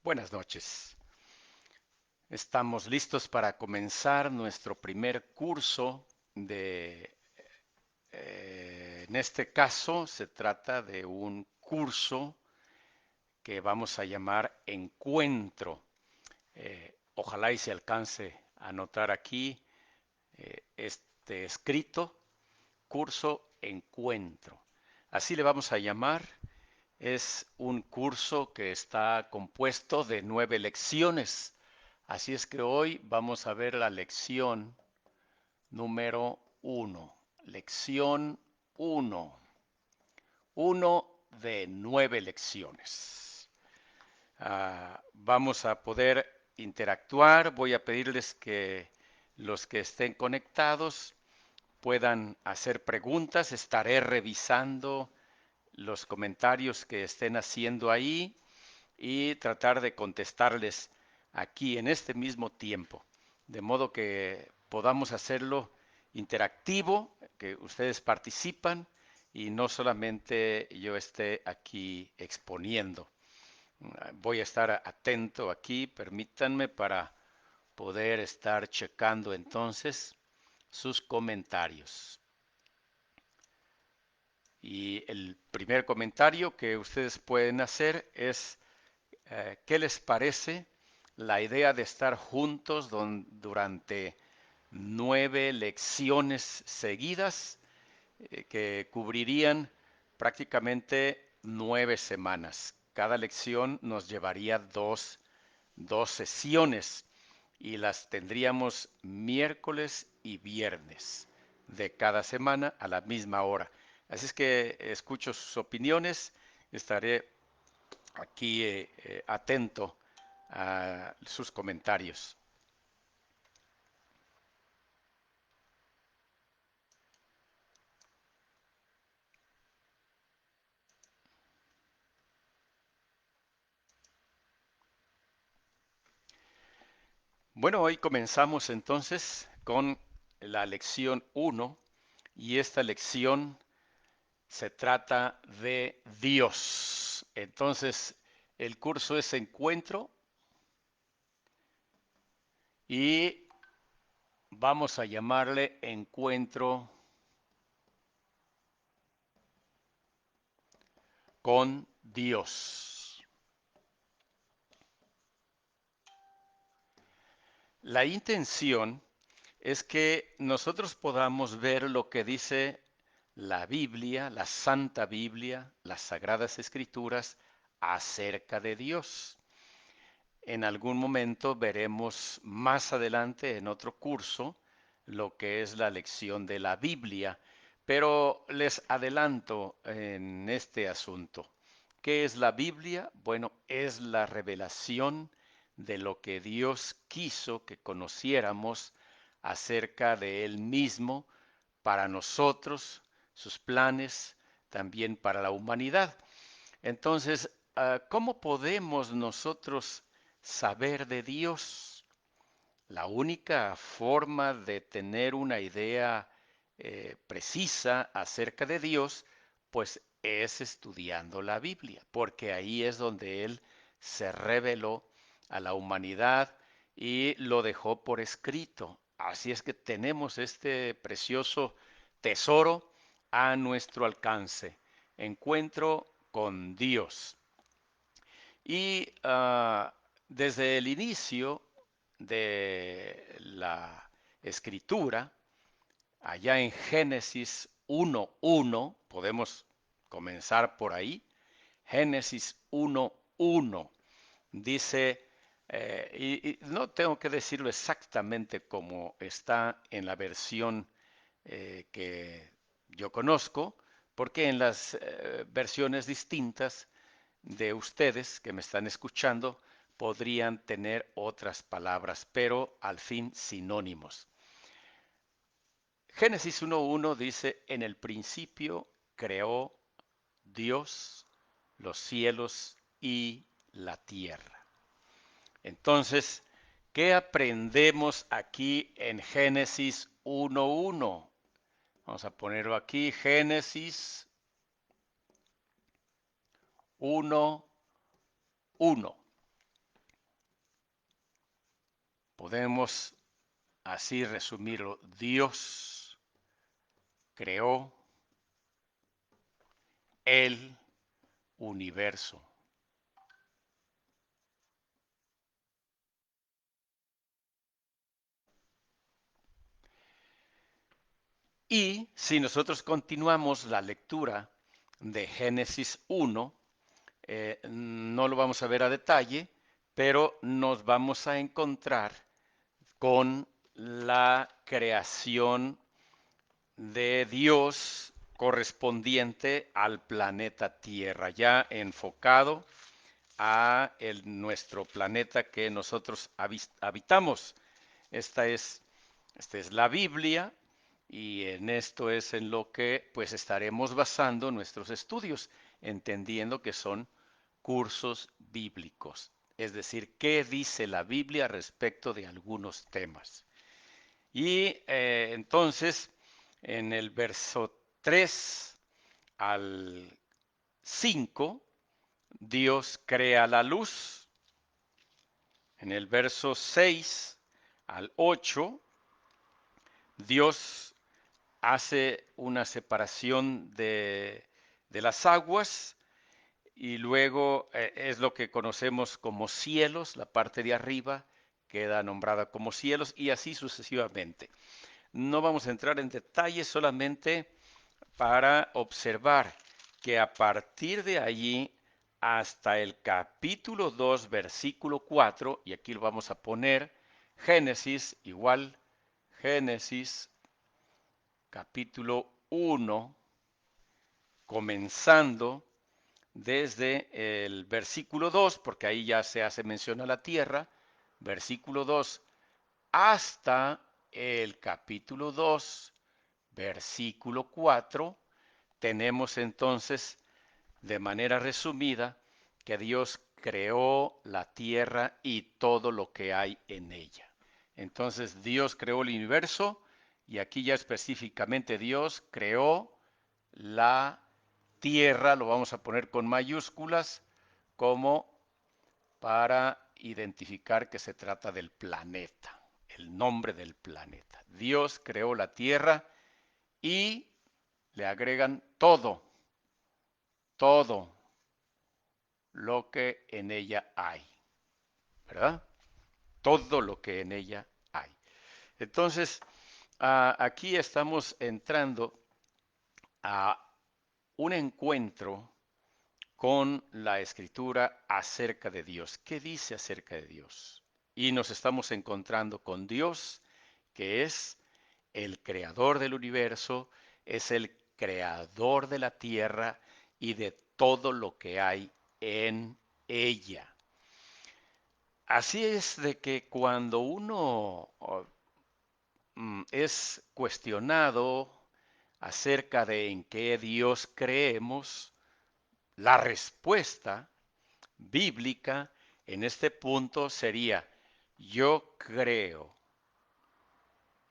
Buenas noches. Estamos listos para comenzar nuestro primer curso en este caso se trata de un curso que vamos a llamar Encuentro. Ojalá y se alcance a notar aquí este escrito, curso Encuentro. Así le vamos a llamar. Es un curso que está compuesto de 9 lecciones. Así es que hoy vamos a ver la lección número uno. Lección uno. Uno de 9 lecciones. Vamos a poder interactuar. Voy a pedirles que los que estén conectados puedan hacer preguntas. Estaré revisando los comentarios que estén haciendo ahí y tratar de contestarles aquí en este mismo tiempo, de modo que podamos hacerlo interactivo, que ustedes participan y no solamente yo esté aquí exponiendo. Voy a estar atento aquí, permítanme, para poder estar checando entonces sus comentarios. Y el primer comentario que ustedes pueden hacer es ¿qué les parece la idea de estar juntos durante 9 lecciones seguidas que cubrirían prácticamente 9 semanas? Cada lección nos llevaría dos sesiones y las tendríamos miércoles y viernes de cada semana a la misma hora. Así es que escucho sus opiniones, estaré aquí atento a sus comentarios. Bueno, hoy comenzamos entonces con la lección uno y esta lección se trata de Dios. Entonces, el curso es Encuentro y vamos a llamarle Encuentro con Dios. La intención es que nosotros podamos ver lo que dice la Biblia, la Santa Biblia, las Sagradas Escrituras acerca de Dios. En algún momento veremos más adelante en otro curso lo que es la lección de la Biblia, pero les adelanto en este asunto. ¿Qué es la Biblia? Bueno, es la revelación de lo que Dios quiso que conociéramos acerca de Él mismo para nosotros, sus planes, también para la humanidad. Entonces, ¿cómo podemos nosotros saber de Dios? La única forma de tener una idea precisa acerca de Dios, pues es estudiando la Biblia, porque ahí es donde Él se reveló a la humanidad y lo dejó por escrito. Así es que tenemos este precioso tesoro a nuestro alcance. Encuentro con Dios. Y desde el inicio de la escritura, allá en Génesis 1:1, podemos comenzar por ahí, Génesis 1:1 dice, y no tengo que decirlo exactamente como está en la versión que yo conozco, porque en las versiones distintas de ustedes que me están escuchando podrían tener otras palabras, pero al fin sinónimos. Génesis 1:1 dice, en el principio creó Dios los cielos y la tierra. Entonces, ¿qué aprendemos aquí en Génesis 1:1? Vamos a ponerlo aquí, Génesis 1:1. Podemos así resumirlo. Dios creó el universo. Y si nosotros continuamos la lectura de Génesis 1, no lo vamos a ver a detalle, pero nos vamos a encontrar con la creación de Dios correspondiente al planeta Tierra, ya enfocado a nuestro planeta que nosotros habitamos. Esta es, esta es la Biblia y en esto es en lo que pues estaremos basando nuestros estudios, entendiendo que son cursos bíblicos, es decir, qué dice la Biblia respecto de algunos temas. Y entonces, en el verso 3 al 5, Dios crea la luz. En el verso 6 al 8, Dios hace una separación de las aguas y luego es lo que conocemos como cielos, la parte de arriba queda nombrada como cielos y así sucesivamente. No vamos a entrar en detalles, solamente para observar que a partir de allí hasta el capítulo 2, versículo 4, y aquí lo vamos a poner, Génesis igual, Génesis capítulo 1, comenzando desde el versículo 2, porque ahí ya se hace mención a la tierra, versículo 2, hasta el capítulo 2, versículo 4, tenemos entonces de manera resumida que Dios creó la tierra y todo lo que hay en ella. Entonces Dios creó el universo y aquí ya específicamente Dios creó la tierra, lo vamos a poner con mayúsculas como para identificar que se trata del planeta, el nombre del planeta. Dios creó la tierra y le agregan todo, todo lo que en ella hay, ¿verdad? Todo lo que en ella hay. Entonces, aquí estamos entrando a un encuentro con la escritura acerca de Dios. ¿Qué dice acerca de Dios? Y nos estamos encontrando con Dios, que es el creador del universo, es el creador de la tierra y de todo lo que hay en ella. Así es de que cuando uno es cuestionado acerca de en qué Dios creemos, la respuesta bíblica en este punto sería, yo creo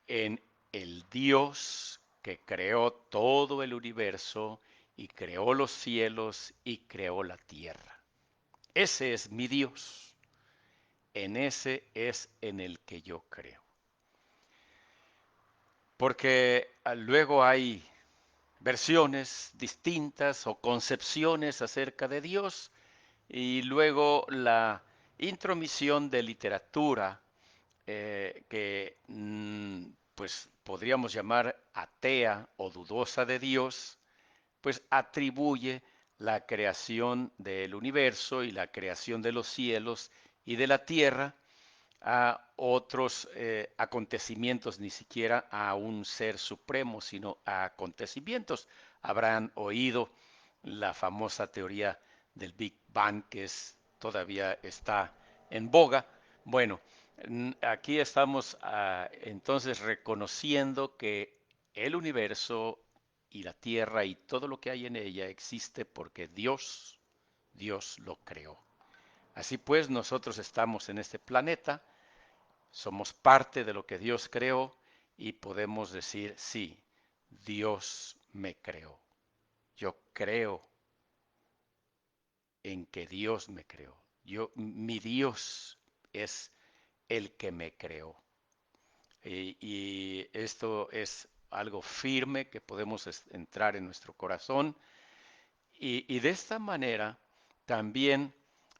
en el Dios que creó todo el universo y creó los cielos y creó la tierra. Ese es mi Dios. En ese es en el que yo creo. Porque luego hay versiones distintas o concepciones acerca de Dios y luego la intromisión de literatura que pues podríamos llamar atea o dudosa de Dios, pues atribuye la creación del universo y la creación de los cielos y de la tierra a otros acontecimientos, ni siquiera a un ser supremo, sino a acontecimientos. Habrán oído la famosa teoría del Big Bang, que todavía está en boga. Bueno, aquí estamos entonces reconociendo que el universo y la tierra y todo lo que hay en ella existe porque Dios lo creó. Así pues, nosotros estamos en este planeta, somos parte de lo que Dios creó y podemos decir, sí, Dios me creó. Yo creo en que Dios me creó. Mi Dios es el que me creó. Y esto es algo firme que podemos entrar en nuestro corazón y de esta manera también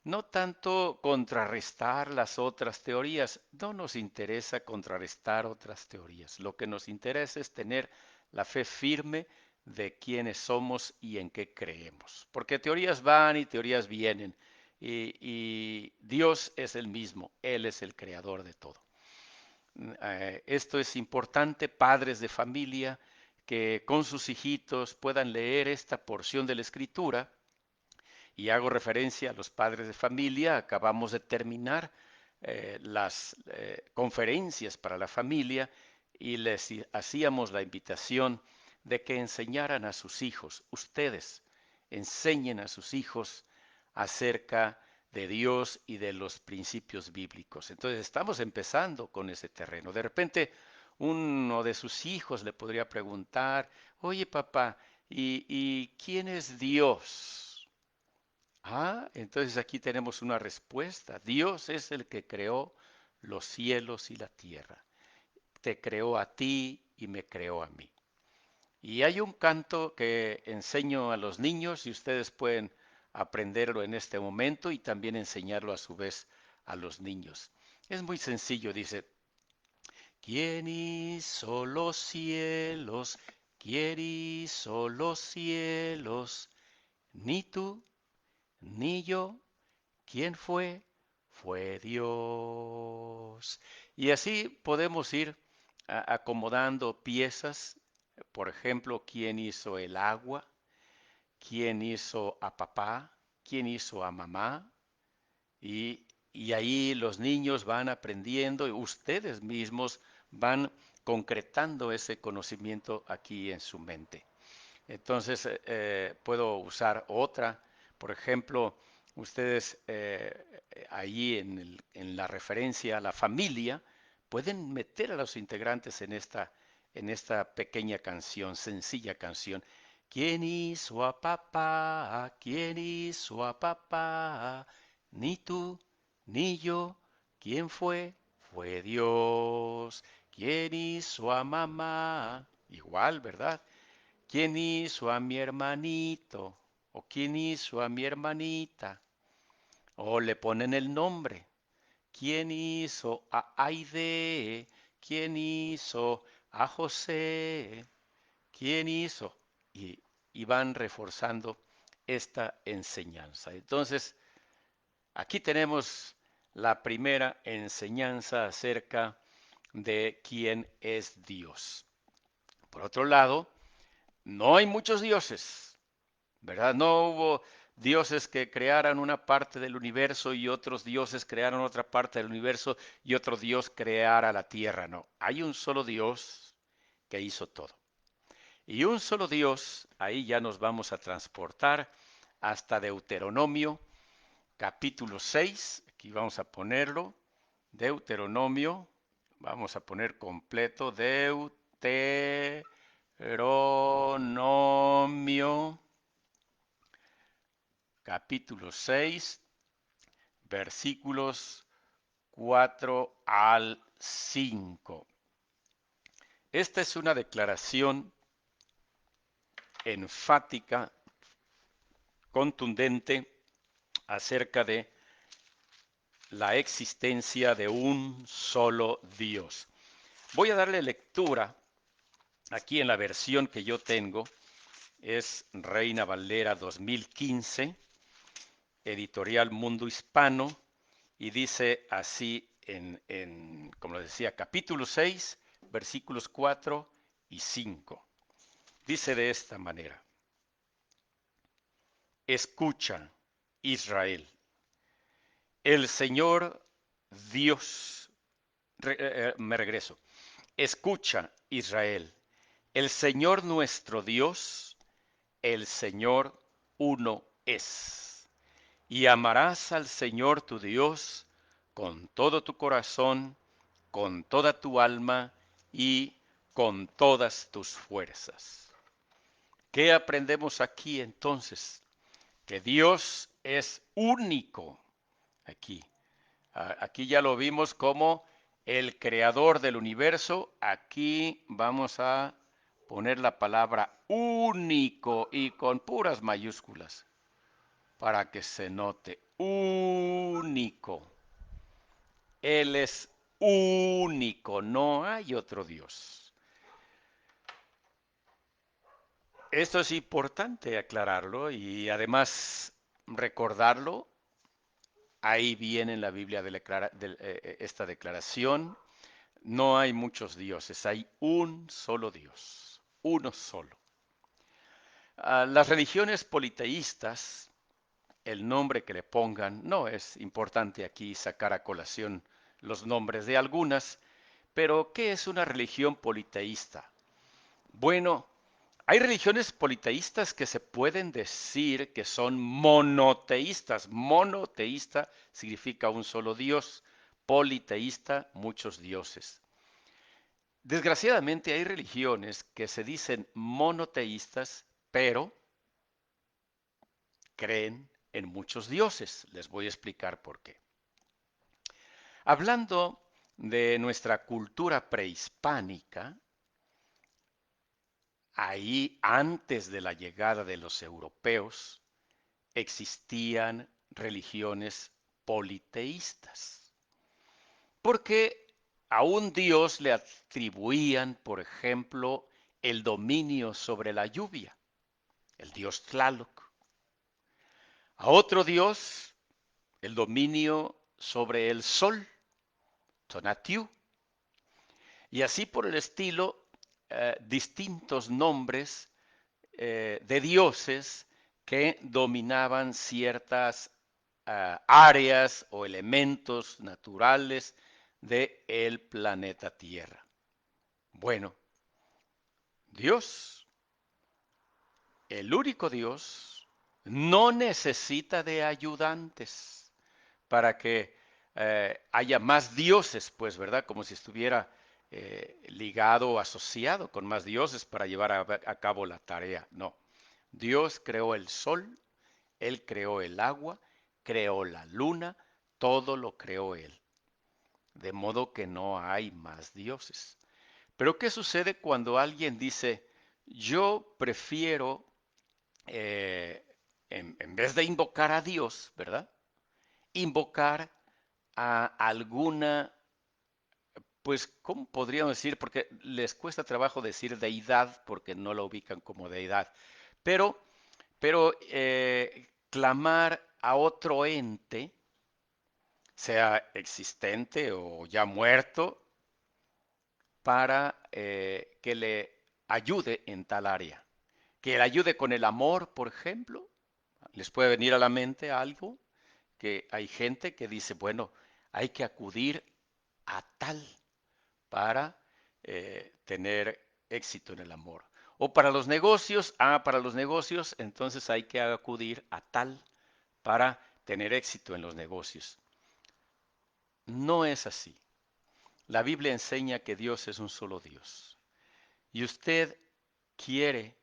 no tanto contrarrestar las otras teorías, no nos interesa contrarrestar otras teorías, lo que nos interesa es tener la fe firme de quiénes somos y en qué creemos, porque teorías van y teorías vienen y Dios es el mismo, Él es el creador de todo. Esto es importante, padres de familia, que con sus hijitos puedan leer esta porción de la Escritura. Y hago referencia a los padres de familia. Acabamos de terminar las conferencias para la familia y les hacíamos la invitación de que enseñaran a sus hijos. Ustedes enseñen a sus hijos acerca de Dios y de los principios bíblicos. Entonces estamos empezando con ese terreno. De repente uno de sus hijos le podría preguntar, oye papá, ¿y quién es Dios? Ah, entonces aquí tenemos una respuesta. Dios es el que creó los cielos y la tierra. Te creó a ti y me creó a mí. Y hay un canto que enseño a los niños y ustedes pueden aprenderlo en este momento y también enseñarlo a su vez a los niños. Es muy sencillo, dice, ¿quién hizo los cielos? ¿Quién hizo los cielos? Ni tú, ni yo. ¿Quién fue? Fue Dios. Y así podemos ir acomodando piezas. Por ejemplo, ¿quién hizo el agua? ¿Quién hizo a papá? ¿Quién hizo a mamá? Y ahí los niños van aprendiendo y ustedes mismos van concretando ese conocimiento aquí en su mente. Entonces, puedo usar otra. Por ejemplo, ustedes allí en la referencia a la familia pueden meter a los integrantes en esta pequeña canción, sencilla canción. ¿Quién hizo a papá? ¿Quién hizo a papá? Ni tú, ni yo. ¿Quién fue? Fue Dios. ¿Quién hizo a mamá? Igual, ¿verdad? ¿Quién hizo a mi hermanito? ¿O quién hizo a mi hermanita? O le ponen el nombre. ¿Quién hizo a Aide? ¿Quién hizo a José? ¿Quién hizo? Y, y van reforzando esta enseñanza. Entonces, aquí tenemos la primera enseñanza acerca de quién es Dios. Por otro lado, no hay muchos dioses. ¿Verdad? No hubo dioses que crearan una parte del universo y otros dioses crearon otra parte del universo y otro dios creara la tierra. No, hay un solo Dios que hizo todo. Y un solo Dios, ahí ya nos vamos a transportar hasta Deuteronomio, capítulo 6. Aquí vamos a ponerlo. Deuteronomio, vamos a poner completo. Deuteronomio capítulo 6, versículos 4 al 5. Esta es una declaración enfática, contundente, acerca de la existencia de un solo Dios. Voy a darle lectura aquí en la versión que yo tengo, es Reina Valera 2015, editorial Mundo Hispano, y dice así como les decía, capítulo 6, versículos 4 y 5. Dice de esta manera, escucha, Israel, el Señor Dios, me regreso, escucha, Israel, el Señor nuestro Dios, el Señor uno es. Y amarás al Señor tu Dios con todo tu corazón, con toda tu alma y con todas tus fuerzas. ¿Qué aprendemos aquí entonces? Que Dios es único aquí. Aquí ya lo vimos como el creador del universo. Aquí vamos a poner la palabra único y con puras mayúsculas para que se note. Único. Él es único, no hay otro Dios. Esto es importante aclararlo y además recordarlo. Ahí viene en la Biblia esta declaración. No hay muchos dioses, hay un solo Dios, uno solo. Las religiones politeístas, el nombre que le pongan, no es importante aquí sacar a colación los nombres de algunas, pero ¿qué es una religión politeísta? Bueno, hay religiones politeístas que se pueden decir que son monoteístas. Monoteísta significa un solo Dios, politeísta, muchos dioses. Desgraciadamente hay religiones que se dicen monoteístas, pero creen en muchos dioses. Les voy a explicar por qué. Hablando de nuestra cultura prehispánica, ahí antes de la llegada de los europeos existían religiones politeístas, porque a un dios le atribuían, por ejemplo, el dominio sobre la lluvia, el dios Tlaloc; a otro dios el dominio sobre el sol, Tonatiuh; y así por el estilo, distintos nombres de dioses que dominaban ciertas áreas o elementos naturales del planeta Tierra. Bueno, Dios, el único Dios, no necesita de ayudantes para que haya más dioses, pues, ¿verdad? Como si estuviera ligado o asociado con más dioses para llevar a cabo la tarea. No. Dios creó el sol, Él creó el agua, creó la luna, todo lo creó Él. De modo que no hay más dioses. Pero ¿qué sucede cuando alguien dice, yo prefiero, eh, en vez de invocar a Dios, ¿verdad? Invocar a alguna, pues, ¿cómo podríamos decir? Porque les cuesta trabajo decir deidad porque no la ubican como deidad. Pero, pero clamar a otro ente, sea existente o ya muerto, para que le ayude en tal área. Que le ayude con el amor, por ejemplo. Les puede venir a la mente algo que hay gente que dice, bueno, hay que acudir a tal para tener éxito en el amor. O para los negocios, para los negocios, entonces hay que acudir a tal para tener éxito en los negocios. No es así. La Biblia enseña que Dios es un solo Dios. Y usted quiere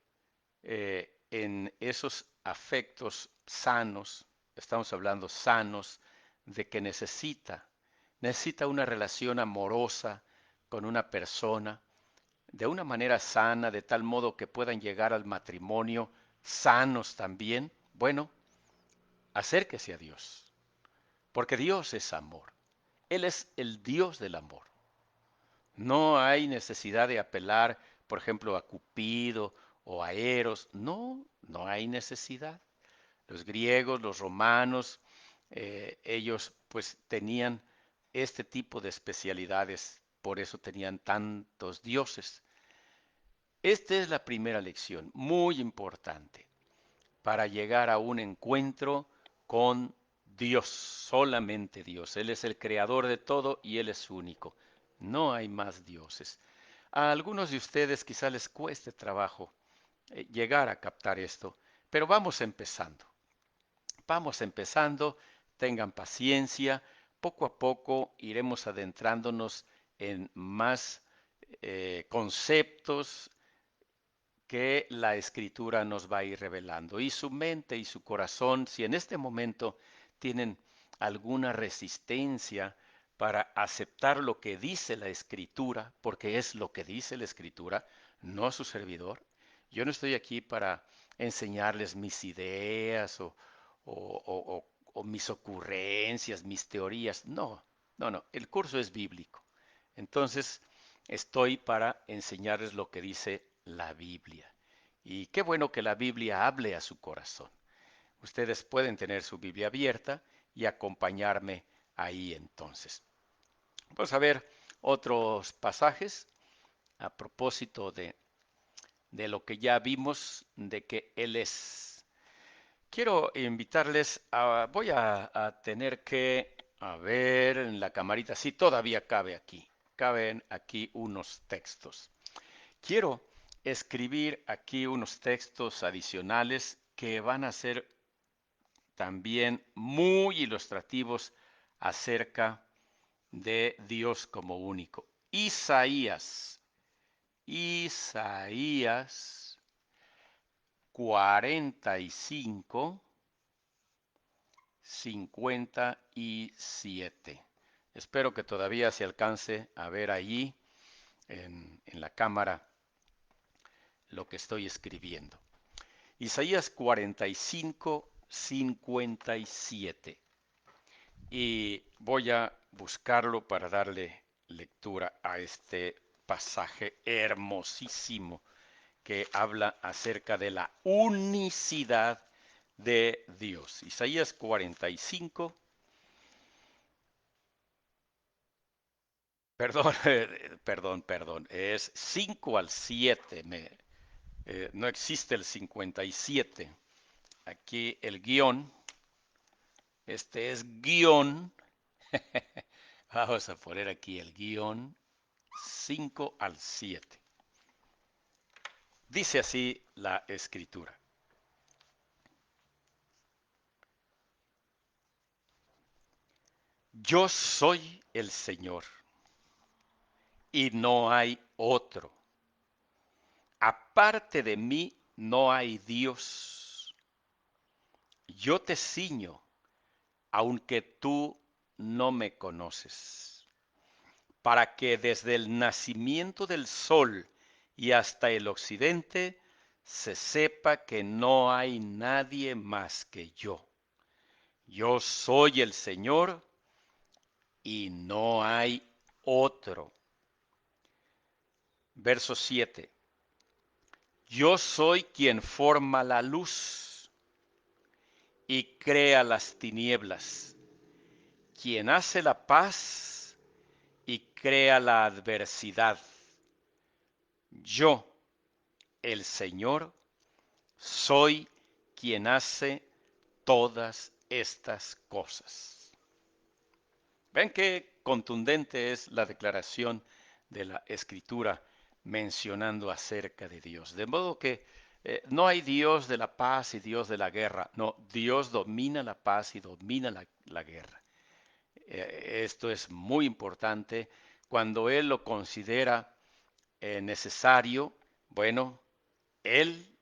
en esos afectos sanos, estamos hablando sanos, de que necesita una relación amorosa con una persona, de una manera sana, de tal modo que puedan llegar al matrimonio sanos también. Bueno, acérquese a Dios, porque Dios es amor. Él es el Dios del amor. No hay necesidad de apelar, por ejemplo, a Cupido o a Eros. No, no hay necesidad. Los griegos, los romanos, ellos pues tenían este tipo de especialidades, por eso tenían tantos dioses. Esta es la primera lección, muy importante, para llegar a un encuentro con Dios, solamente Dios. Él es el creador de todo y Él es único. No hay más dioses. A algunos de ustedes quizá les cueste trabajo llegar a captar esto, pero vamos empezando. Vamos empezando, tengan paciencia, poco a poco iremos adentrándonos en más conceptos que la escritura nos va a ir revelando. Y su mente y su corazón, si en este momento tienen alguna resistencia para aceptar lo que dice la Escritura, porque es lo que dice la Escritura, no su servidor. Yo no estoy aquí para enseñarles mis ideas o mis ocurrencias, mis teorías. No, no, no. El curso es bíblico. Entonces, estoy para enseñarles lo que dice la Biblia. Y qué bueno que la Biblia hable a su corazón. Ustedes pueden tener su Biblia abierta y acompañarme ahí entonces. Vamos a ver otros pasajes a propósito de lo que ya vimos, de que Él es. Quiero invitarles voy a tener que, a ver en la camarita, sí, todavía caben aquí unos textos. Quiero escribir aquí unos textos adicionales que van a ser también muy ilustrativos acerca de Dios como único. Isaías 45, 57. Espero que todavía se alcance a ver allí en la cámara lo que estoy escribiendo. Isaías 45, 57. Y voy a buscarlo para darle lectura a este pasaje hermosísimo que habla acerca de la unicidad de Dios. Isaías 45, perdón, perdón, es 5 al 7, no existe el 57. Aquí el guión, este es guión, vamos a poner aquí el guión 5 al 7. Dice así la escritura. Yo soy el Señor y no hay otro. Aparte de mí no hay Dios. Yo te ciño, aunque tú no me conoces, para que desde el nacimiento del sol y hasta el occidente se sepa que no hay nadie más que yo. Yo soy el Señor y no hay otro. Verso 7. Yo soy quien forma la luz y crea las tinieblas, quien hace la paz y crea la adversidad. Yo, el Señor, soy quien hace todas estas cosas. ¿Ven qué contundente es la declaración de la Escritura mencionando acerca de Dios? De modo que no hay Dios de la paz y Dios de la guerra. No, Dios domina la paz y domina la guerra. Esto es muy importante. Cuando Él lo considera necesario, bueno, Él,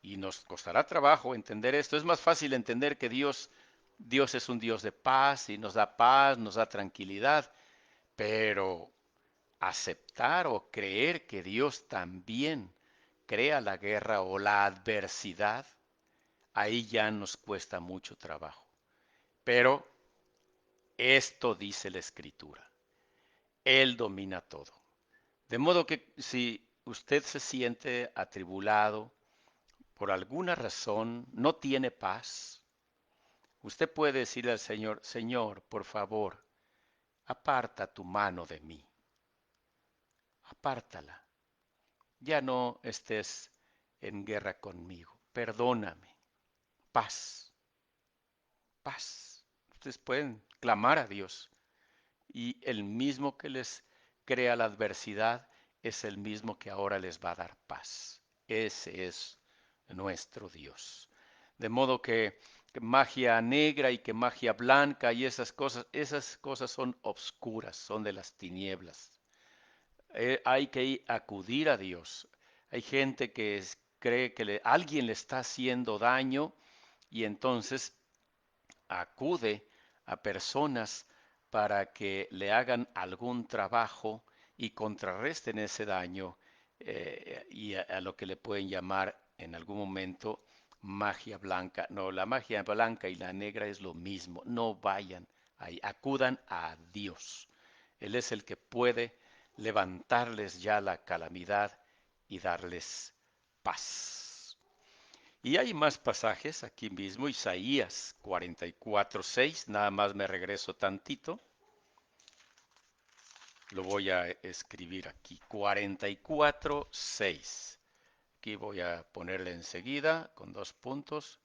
y nos costará trabajo entender esto, es más fácil entender que Dios es un Dios de paz, nos da tranquilidad, pero aceptar o creer que Dios también crea la guerra o la adversidad, ahí ya nos cuesta mucho trabajo. Pero esto dice la Escritura. Él domina todo. De modo que si usted se siente atribulado por alguna razón, no tiene paz, usted puede decirle al Señor, Señor, por favor, aparta tu mano de mí, apártala. Ya no estés en guerra conmigo. Perdóname. Paz, paz. Ustedes pueden clamar a Dios y el mismo que les crea la adversidad es el mismo que ahora les va a dar paz. Ese es nuestro Dios. De modo que magia negra y que magia blanca y esas cosas son obscuras, son de las tinieblas. Hay que acudir a Dios. Hay gente que cree que alguien le está haciendo daño y entonces acude a personas para que le hagan algún trabajo y contrarresten ese daño y a lo que le pueden llamar en algún momento magia blanca. No, la magia blanca y la negra es lo mismo. No vayan ahí, acudan a Dios. Él es el que puede levantarles ya la calamidad y darles paz. Y hay más pasajes aquí mismo, Isaías 44:6, nada más me regreso tantito, lo voy a escribir aquí, 44:6. Aquí voy a ponerle enseguida con dos puntos,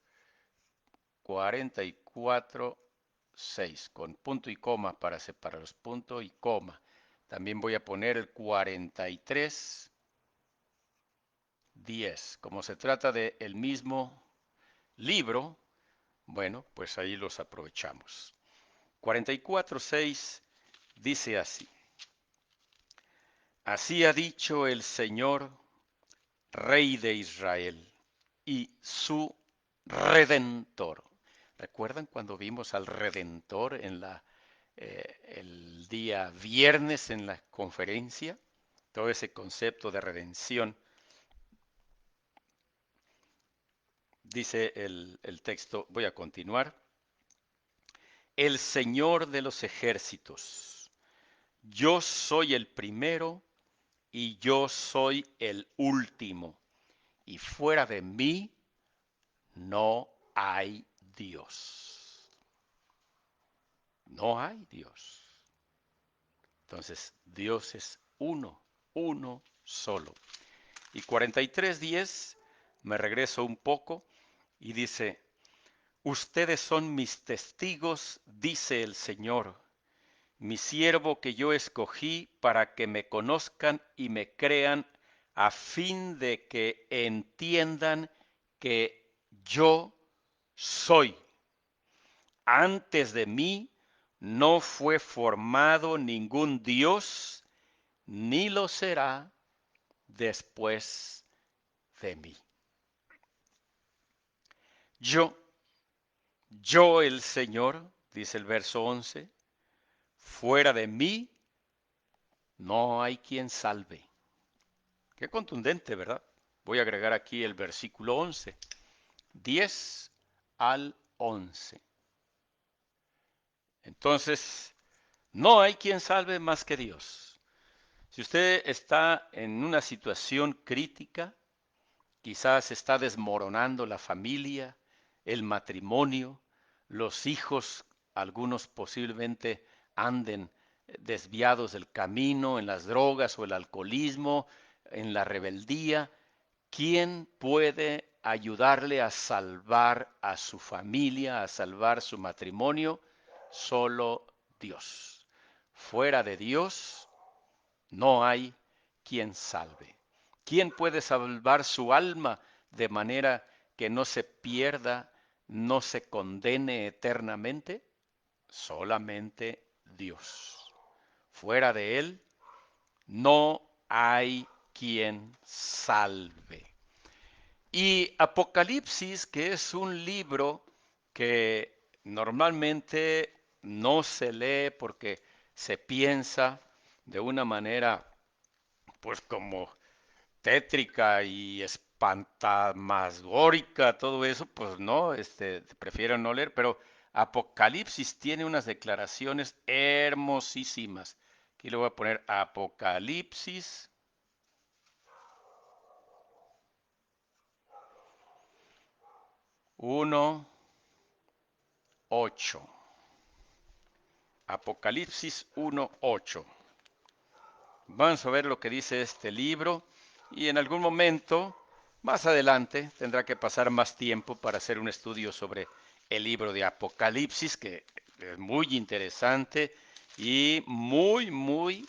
44:6, con punto y coma para separar los puntos y coma. También voy a poner el 43:10. Como se trata del mismo libro, bueno, pues ahí los aprovechamos. 44:6 dice así: Así ha dicho el Señor, Rey de Israel, y su Redentor. ¿Recuerdan cuando vimos al Redentor el día viernes en la conferencia? Todo ese concepto de redención. Dice el texto, voy a continuar. El Señor de los ejércitos, yo soy el primero y yo soy el último, y fuera de mí no hay Dios. No hay Dios. Entonces, Dios es uno solo. Y 43:10, me regreso un poco y dice, ustedes son mis testigos, dice el Señor, mi siervo que yo escogí para que me conozcan y me crean, a fin de que entiendan que yo soy. Antes de mí no fue formado ningún Dios, ni lo será después de mí. Yo, yo el Señor, dice el verso 11, fuera de mí no hay quien salve. Qué contundente, ¿verdad? Voy a agregar aquí el versículo 11, 10 al 11. Entonces, no hay quien salve más que Dios. Si usted está en una situación crítica, quizás está desmoronando la familia, el matrimonio, los hijos, algunos posiblemente anden desviados del camino, en las drogas o el alcoholismo, en la rebeldía. ¿Quién puede ayudarle a salvar a su familia, a salvar su matrimonio? Solo Dios. Fuera de Dios no hay quien salve. ¿Quién puede salvar su alma de manera que no se pierda, no se condene eternamente? Solamente Dios. Fuera de Él no hay quien salve. Y Apocalipsis, que es un libro que normalmente no se lee porque se piensa de una manera pues como tétrica y espantamasgórica, todo eso, pues no, prefiero no leer, pero Apocalipsis tiene unas declaraciones hermosísimas. Aquí le voy a poner Apocalipsis 1:8. Apocalipsis 1:8. Vamos a ver lo que dice este libro y en algún momento, más adelante, tendrá que pasar más tiempo para hacer un estudio sobre el libro de Apocalipsis, que es muy interesante y muy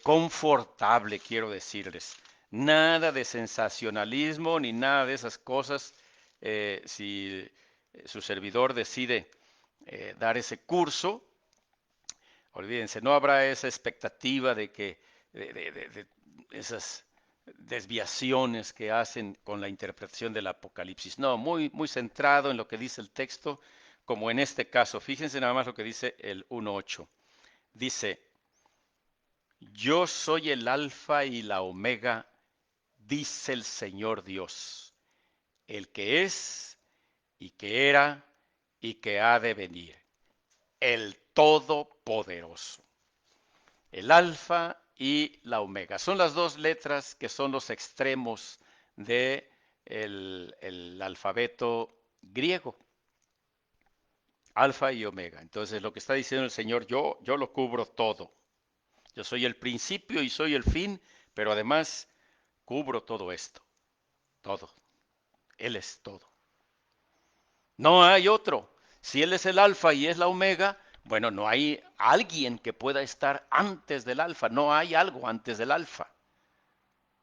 confortable, quiero decirles. Nada de sensacionalismo ni nada de esas cosas. Si su servidor decide dar ese curso, olvídense, no habrá esa expectativa de que de esas desviaciones que hacen con la interpretación del Apocalipsis. No, muy centrado en lo que dice el texto, como en este caso. Fíjense nada más lo que dice el 1.8. Dice, yo soy el alfa y la omega, dice el Señor Dios, el que es y que era y que ha de venir, el Todopoderoso. El alfa y la omega. Son las dos letras que son los extremos de el alfabeto griego. Alfa y omega. Entonces lo que está diciendo el Señor, yo lo cubro todo. Yo soy el principio y soy el fin, pero además cubro todo esto. Todo. Él es todo. No hay otro. Si Él es el alfa y es la omega, bueno, no hay alguien que pueda estar antes del alfa. No hay algo antes del alfa.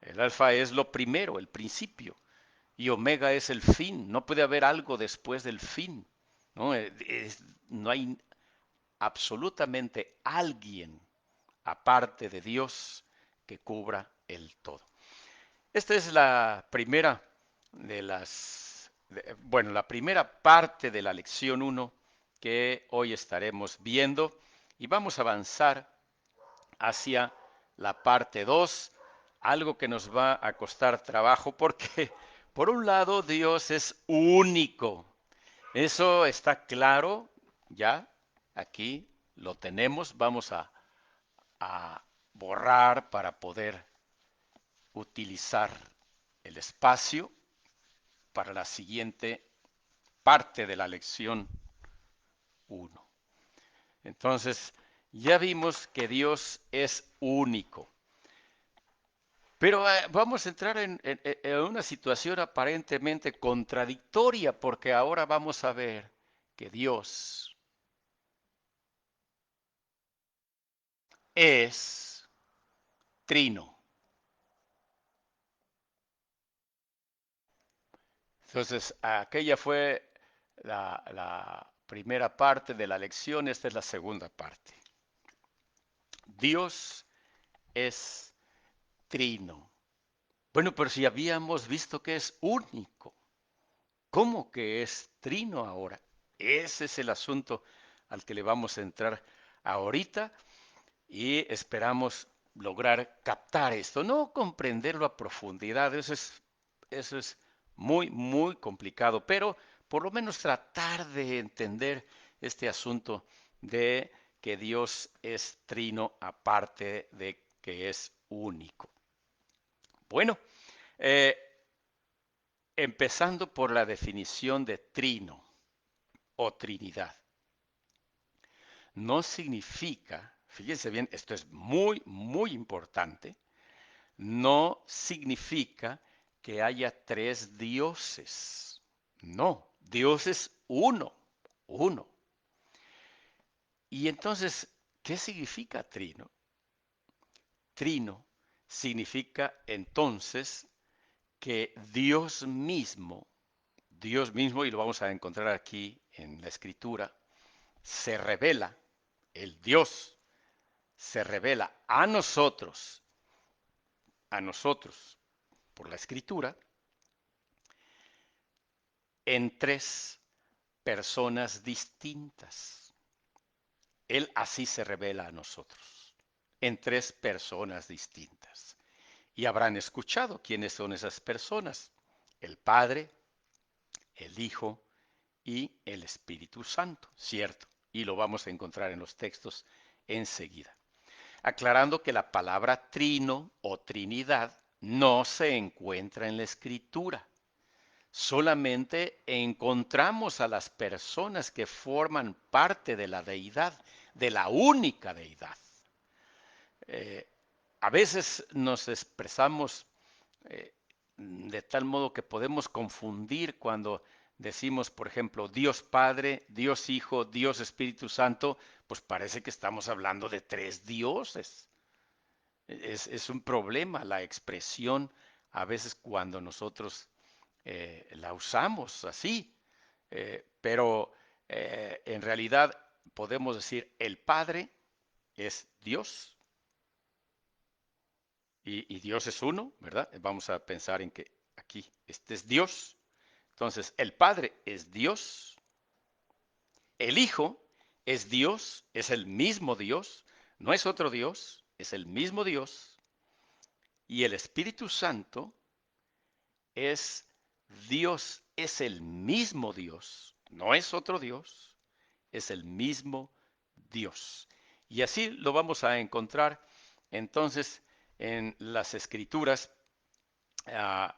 El alfa es lo primero, el principio, y omega es el fin. No puede haber algo después del fin. No, no hay absolutamente alguien aparte de Dios que cubra el todo. Esta es la primera de bueno, la primera parte de la lección 1 que hoy estaremos viendo y vamos a avanzar hacia la parte 2, algo que nos va a costar trabajo porque, por un lado, Dios es único. Eso está claro, ya, aquí lo tenemos. Vamos a borrar para poder utilizar el espacio para la siguiente parte de la lección 1. Entonces, ya vimos que Dios es único. Pero vamos a entrar en una situación aparentemente contradictoria porque ahora vamos a ver que Dios es trino. Entonces, aquella fue la primera parte de la lección, esta es la segunda parte. Dios es trino. Bueno, pero si habíamos visto que es único, ¿cómo que es trino ahora? Ese es el asunto al que le vamos a entrar ahorita y esperamos lograr captar esto, no comprenderlo a profundidad, eso es muy, muy complicado, pero por lo menos tratar de entender este asunto de que Dios es trino aparte de que es único. Bueno, eh, empezando por la definición de trino o Trinidad. No significa, fíjense bien, esto es muy, muy importante, no significa que haya tres dioses. No, Dios es uno, uno. Y entonces, ¿qué significa trino? Trino significa entonces que Dios mismo, y lo vamos a encontrar aquí en la escritura, se revela, el Dios se revela a nosotros, por la escritura, en tres personas distintas. Él así se revela a nosotros, en tres personas distintas. Y habrán escuchado quiénes son esas personas: el Padre, el Hijo y el Espíritu Santo, ¿cierto? Y lo vamos a encontrar en los textos enseguida. Aclarando que la palabra trino o Trinidad no se encuentra en la Escritura. Solamente encontramos a las personas que forman parte de la deidad, de la única deidad. Eh, a veces nos expresamos de tal modo que podemos confundir cuando decimos, por ejemplo, Dios Padre, Dios Hijo, Dios Espíritu Santo, pues parece que estamos hablando de tres dioses. Es un problema la expresión a veces cuando nosotros la usamos así, pero en realidad podemos decir el Padre es Dios y Dios es uno, ¿verdad? Vamos a pensar en que aquí este es Dios. Entonces el Padre es Dios, El Hijo es Dios, es el mismo Dios, no es otro Dios, es el mismo Dios. Y el Espíritu Santo es Dios, es el mismo Dios, no es otro Dios, es el mismo Dios. Y así lo vamos a encontrar entonces en las Escrituras. ah,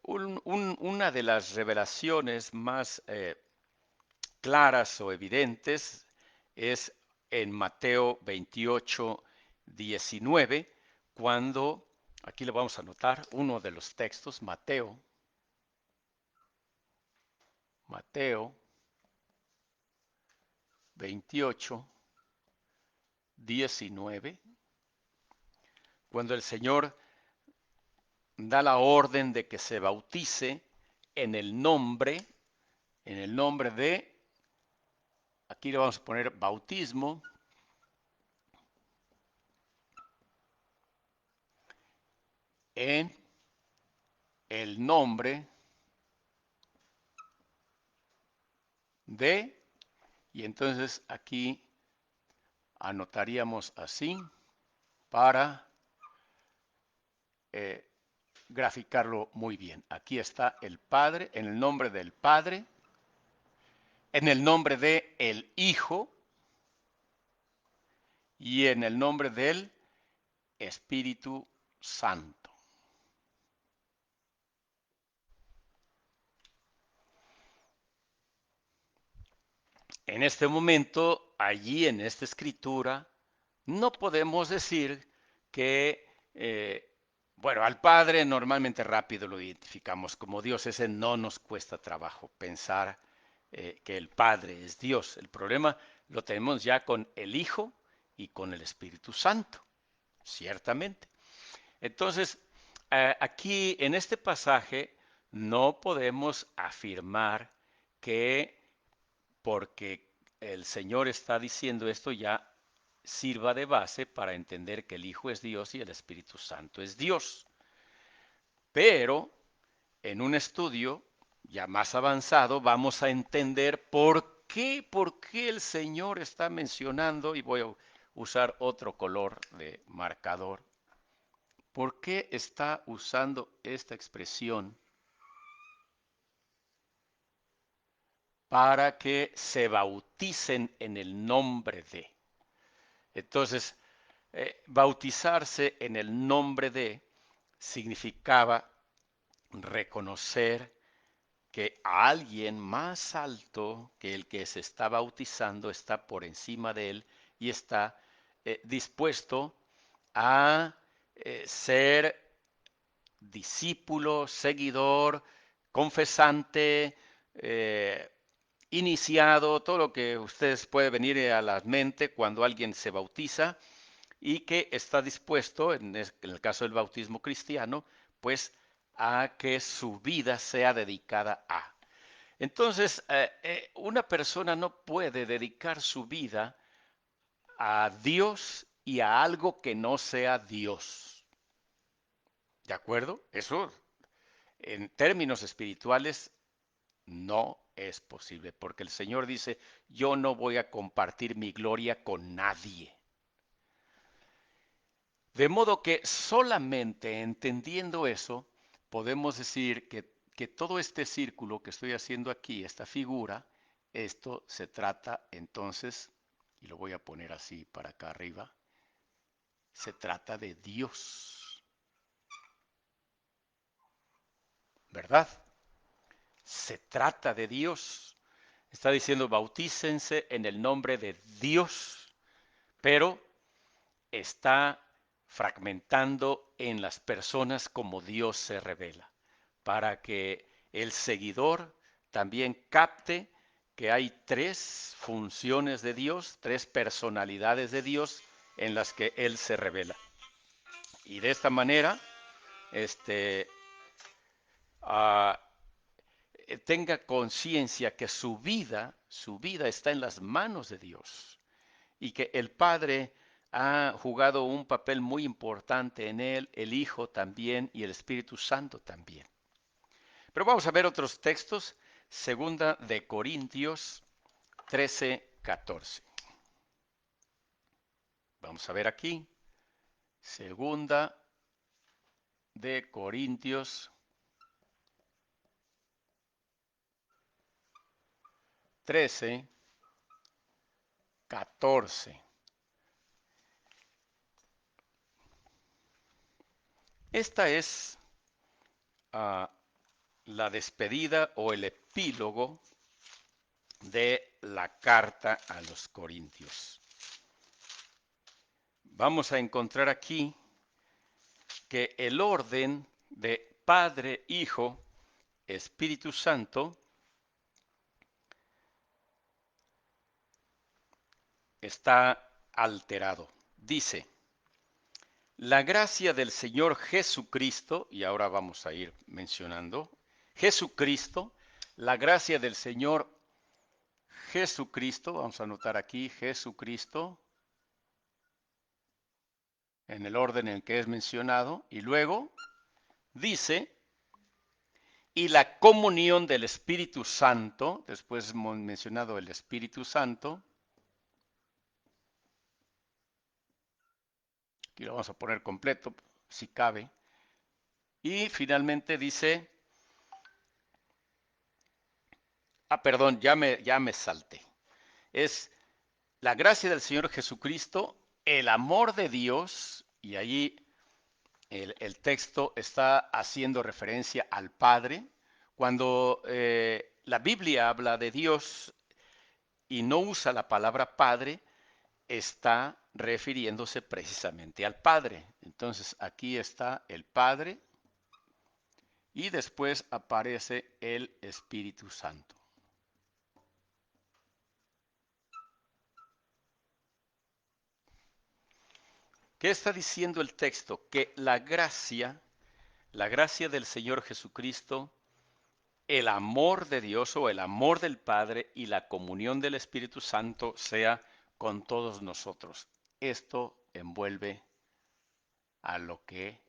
una de las revelaciones más claras o evidentes es en Mateo 28, 19, cuando, aquí lo vamos a anotar, uno de los textos, Mateo 28, 19, cuando el Señor da la orden de que se bautice en el nombre, en el nombre de, aquí le vamos a poner bautismo, en el nombre de, y entonces aquí anotaríamos así para eh, graficarlo muy bien. Aquí está el Padre, en el nombre del Padre, en el nombre de el Hijo y en el nombre del Espíritu Santo. En este momento, allí en esta escritura, no podemos decir que, bueno, al Padre normalmente rápido lo identificamos como Dios. Ese no nos cuesta trabajo pensar que el Padre es Dios. El problema lo tenemos ya con el Hijo y con el Espíritu Santo, ciertamente. Entonces, aquí en este pasaje no podemos afirmar que porque el Señor está diciendo esto ya sirva de base para entender que el Hijo es Dios y el Espíritu Santo es Dios. Pero en un estudio ya más avanzado vamos a entender por qué el Señor está mencionando, y voy a usar otro color de marcador, por qué está usando esta expresión para que se bauticen en el nombre de. Entonces, bautizarse en el nombre de significaba reconocer que alguien más alto que el que se está bautizando está por encima de él y está dispuesto a ser discípulo, seguidor, confesante, eh, iniciado, todo lo que ustedes puede venir a la mente cuando alguien se bautiza y que está dispuesto, en el caso del bautismo cristiano, pues a que su vida sea dedicada a. Entonces, una persona no puede dedicar su vida a Dios y a algo que no sea Dios. ¿De acuerdo? Eso, en términos espirituales, no es posible, porque el Señor dice, yo no voy a compartir mi gloria con nadie. De modo que solamente entendiendo eso, podemos decir que todo este círculo que estoy haciendo aquí, esta figura, esto se trata entonces, y lo voy a poner así para acá arriba, se trata de Dios, ¿verdad? Se trata de Dios. Está diciendo, bautícense en el nombre de Dios, pero está fragmentando en las personas como Dios se revela, para que el seguidor también capte que hay tres funciones de Dios, tres personalidades de Dios en las que Él se revela. Y de esta manera, este, uh, tenga conciencia que su vida está en las manos de Dios y que el Padre ha jugado un papel muy importante en él, el Hijo también y el Espíritu Santo también. Pero vamos a ver otros textos. Segunda de Corintios 13, 14. Vamos a ver aquí. Segunda de Corintios 13, 14. Esta es la despedida o el epílogo de la carta a los Corintios. Vamos a encontrar aquí que el orden de Padre, Hijo, Espíritu Santo está alterado. Dice, la gracia del Señor Jesucristo, y ahora vamos a ir mencionando, Jesucristo, la gracia del Señor Jesucristo, vamos a anotar aquí Jesucristo, en el orden en que es mencionado, y luego dice, y la comunión del Espíritu Santo, después hemos mencionado el Espíritu Santo, aquí lo vamos a poner completo, si cabe, y finalmente dice, perdón, ya me salté, es la gracia del Señor Jesucristo, el amor de Dios, y allí el texto está haciendo referencia al Padre. Cuando la Biblia habla de Dios y no usa la palabra Padre, está refiriéndose precisamente al Padre. Entonces aquí está el Padre y después aparece el Espíritu Santo. ¿Qué está diciendo el texto? Que la gracia del Señor Jesucristo, el amor de Dios o el amor del Padre y la comunión del Espíritu Santo sea con todos nosotros. Esto envuelve a lo que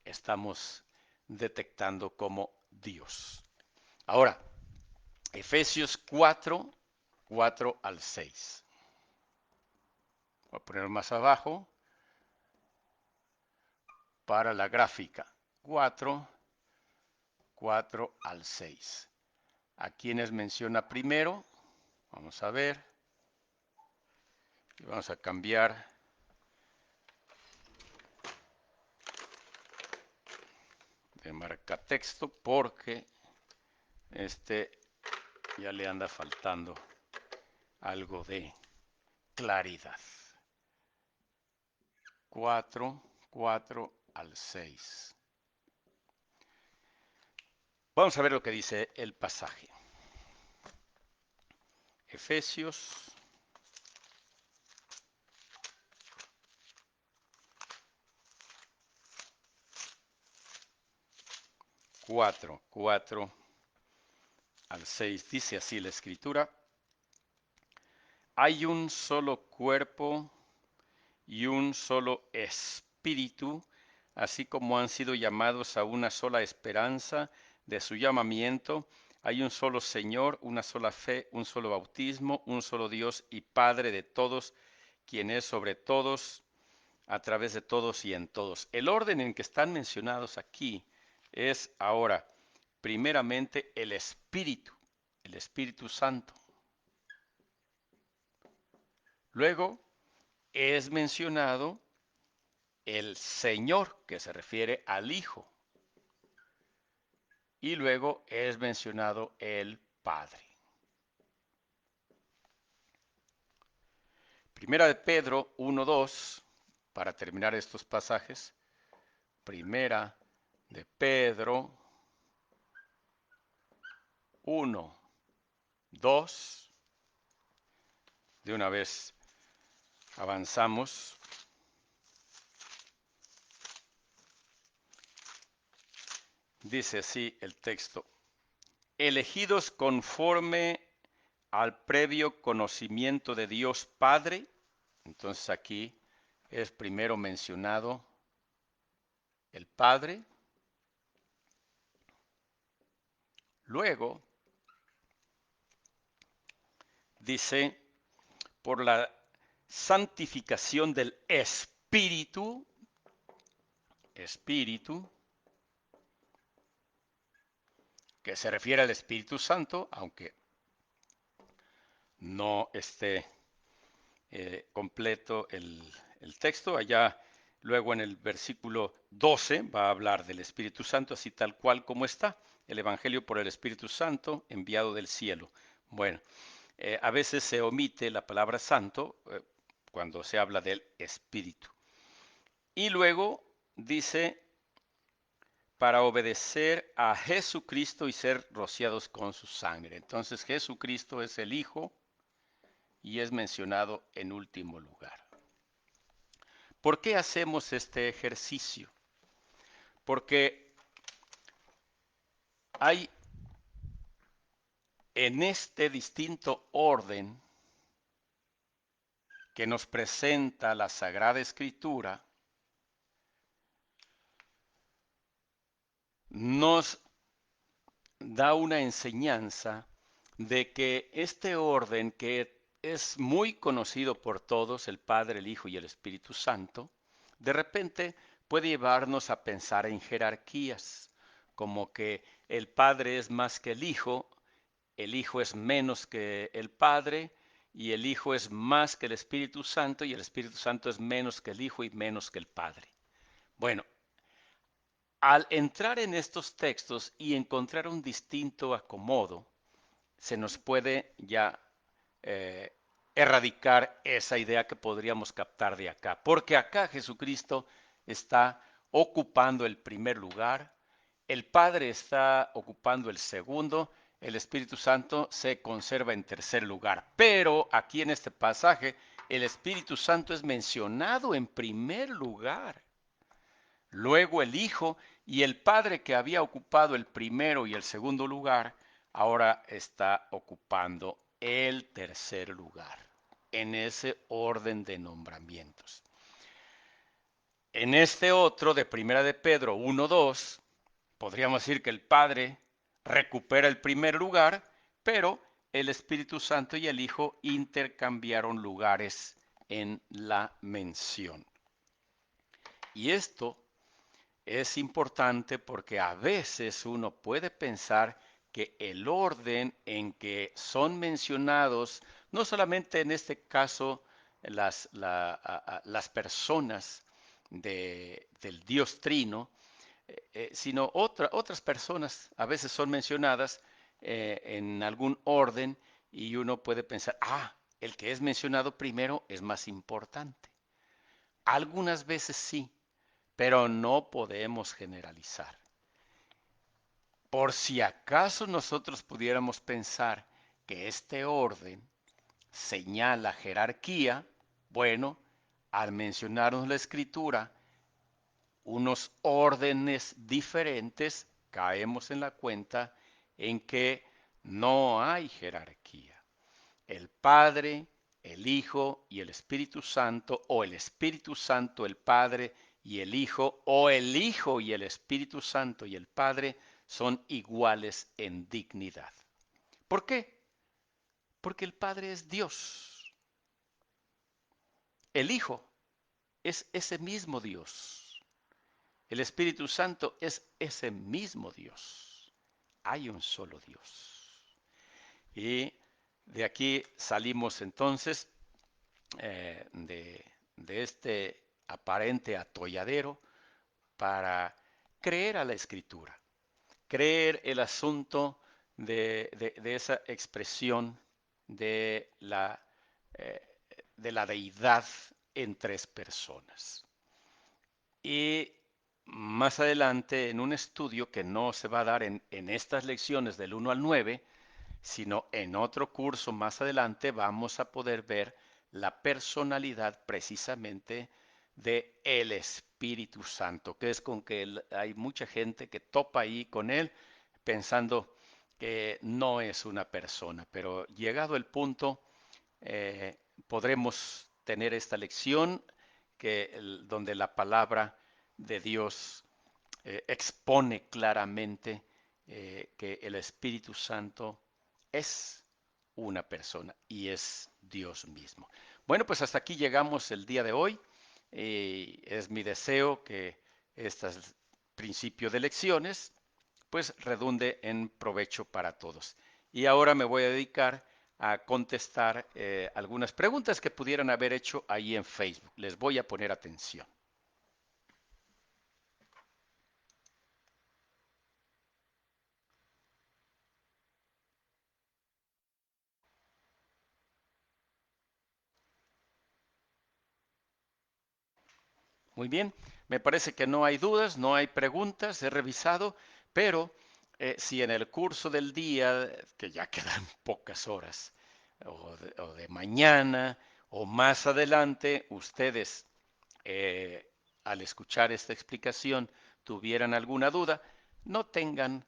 estamos detectando como Dios. Ahora, Efesios 4, 4 al 6. Voy a poner más abajo para la gráfica. 4, 4 al 6. ¿A quiénes menciona primero? Vamos a ver. Y vamos a cambiar de marca texto porque ya le anda faltando algo de claridad. 4, 4 al 6. Vamos a ver lo que dice el pasaje. Efesios 4, 4 al 6. Dice así la escritura. Hay un solo cuerpo y un solo espíritu, así como han sido llamados a una sola esperanza de su llamamiento. Hay un solo Señor, una sola fe, un solo bautismo, un solo Dios y Padre de todos, quien es sobre todos, a través de todos y en todos. El orden en que están mencionados aquí es ahora, primeramente, el Espíritu Santo. Luego es mencionado el Señor, que se refiere al Hijo. Y luego es mencionado el Padre. Primera de Pedro 1:2, para terminar estos pasajes. Primera de Pedro 1:2. De una vez avanzamos. Dice así el texto. Elegidos conforme al previo conocimiento de Dios Padre. Entonces aquí es primero mencionado el Padre. Luego dice, por la santificación del Espíritu, que se refiere al Espíritu Santo, aunque no esté completo el texto. Allá luego en el versículo 12 va a hablar del Espíritu Santo, así tal cual como está, el Evangelio por el Espíritu Santo enviado del cielo. Bueno, a veces se omite la palabra santo cuando se habla del Espíritu. Y luego dice, para obedecer a Jesucristo y ser rociados con su sangre. Entonces Jesucristo es el Hijo y es mencionado en último lugar. ¿Por qué hacemos este ejercicio? Porque hay en este distinto orden que nos presenta la Sagrada Escritura, nos da una enseñanza de que este orden que es muy conocido por todos, el Padre, el Hijo y el Espíritu Santo, de repente puede llevarnos a pensar en jerarquías, como que el Padre es más que el Hijo es menos que el Padre, y el Hijo es más que el Espíritu Santo, y el Espíritu Santo es menos que el Hijo y menos que el Padre. Bueno, al entrar en estos textos y encontrar un distinto acomodo, se nos puede ya eh, erradicar esa idea que podríamos captar de acá. Porque acá Jesucristo está ocupando el primer lugar, el Padre está ocupando el segundo, el Espíritu Santo se conserva en tercer lugar. Pero aquí en este pasaje, el Espíritu Santo es mencionado en primer lugar. Luego el Hijo y el Padre, que había ocupado el primero y el segundo lugar, ahora está ocupando el tercer lugar en ese orden de nombramientos. En este otro de Primera de Pedro 1:2, podríamos decir que el Padre recupera el primer lugar, pero el Espíritu Santo y el Hijo intercambiaron lugares en la mención. Y esto es importante porque a veces uno puede pensar que el orden en que son mencionados, no solamente en este caso las personas del Dios Trino, sino otras personas a veces son mencionadas en algún orden y uno puede pensar, el que es mencionado primero es más importante. Algunas veces sí, pero no podemos generalizar. Por si acaso nosotros pudiéramos pensar que este orden señala jerarquía, bueno, al mencionarnos la escritura, unos órdenes diferentes, caemos en la cuenta en que no hay jerarquía. El Padre, el Hijo y el Espíritu Santo, o el Espíritu Santo, el Padre y el Hijo, o el Hijo y el Espíritu Santo y el Padre son iguales en dignidad. ¿Por qué? Porque el Padre es Dios. El Hijo es ese mismo Dios. El Espíritu Santo es ese mismo Dios. Hay un solo Dios. Y de aquí salimos entonces de este aparente atolladero para creer a la escritura, creer el asunto de esa expresión de eh, de la deidad en tres personas. Y más adelante, en un estudio que no se va a dar en estas lecciones del 1 al 9, sino en otro curso más adelante vamos a poder ver la personalidad precisamente de el Espíritu Santo, que es con que hay mucha gente que topa ahí con él pensando que no es una persona, pero llegado el punto podremos tener esta lección donde la palabra de Dios expone claramente que el Espíritu Santo es una persona y es Dios mismo. Bueno, pues hasta aquí llegamos el día de hoy. Es mi deseo que este principio de lecciones pues redunde en provecho para todos. Y ahora me voy a dedicar a contestar algunas preguntas que pudieran haber hecho ahí en Facebook. Les voy a poner atención. Muy bien, me parece que no hay dudas, no hay preguntas, he revisado, pero si en el curso del día, que ya quedan pocas horas, o de mañana, o más adelante, ustedes al escuchar esta explicación tuvieran alguna duda, no tengan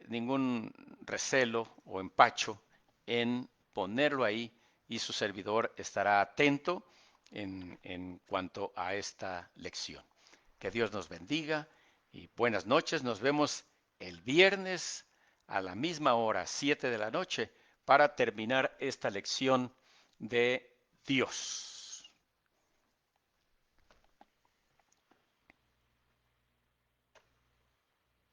ningún recelo o empacho en ponerlo ahí y su servidor estará atento en cuanto a esta lección. Que Dios nos bendiga y buenas noches. Nos vemos el viernes a la misma hora, 7 de la noche, para terminar esta lección de Dios.